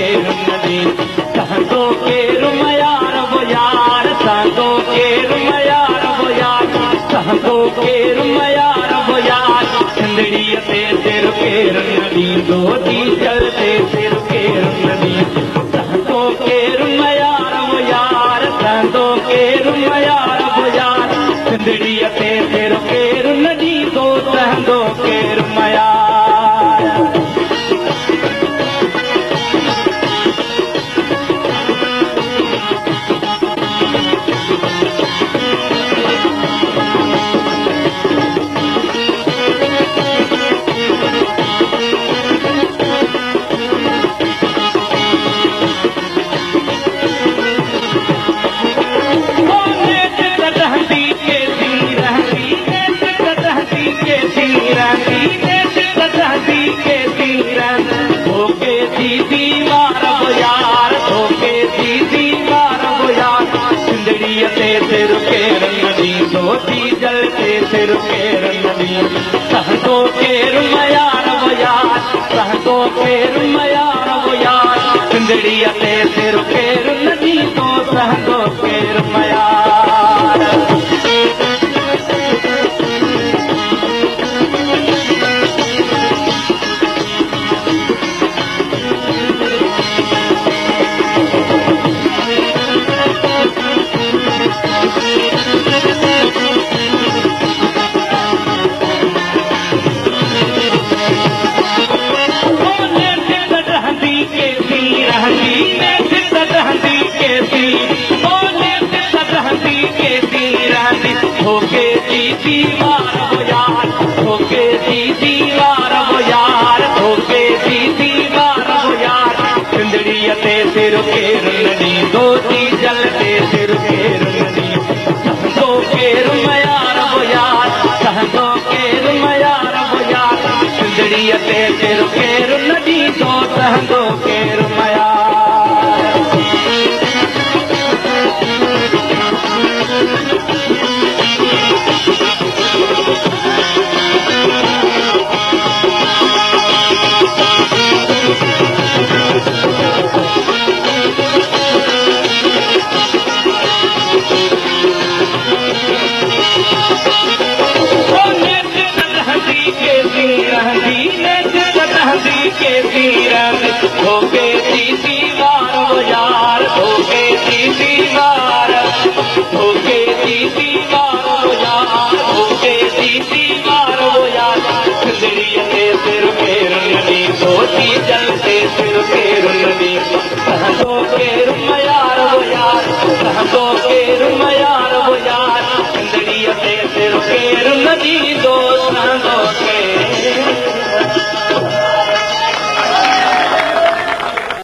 केर नदी सहंदो केर मयार वो यार सहंदो केर मयार वो यार सहंदो केर मयार वो यार सिंधड़ी ते सिर केर नदी दो दी जलते सिर केर नदी सहंदो केर मयार वो यार सहंदो केर मयार वो यार सिंधड़ी ते सिर केर नदी दो सहंदो केर मयार सिर केर नदी दोती जलते सिर केर नदी सहंदो केर मयार वो यार सहंदो केर मयार वो यार सिंधड़ी ते सिर केर नदी तो सहंदो केर मयार होके दीदी वार वो यार होके दीदी वार वो यार होके दीदी वार वो यार सिंधड़ी ते सिर केर नदी दोती जलते सिर केर नदी सहंदो केर मयार वो यार सहंदो केर मयार वो यार सिंधड़ी ते सिर केर नदी दो सहंदो केर मयार होके दीदी वार वो यार होके दीदी वार होके दीदी वार वो यार होके दीदी वार वो यार सिंधड़ी ते सिर केर नदी दोती जलते सिर केर नदी सहंदो केर मयार वो यार सहंदो केर मयार वो यार सिंधड़ी ते सिर केर नदी दो सहंदो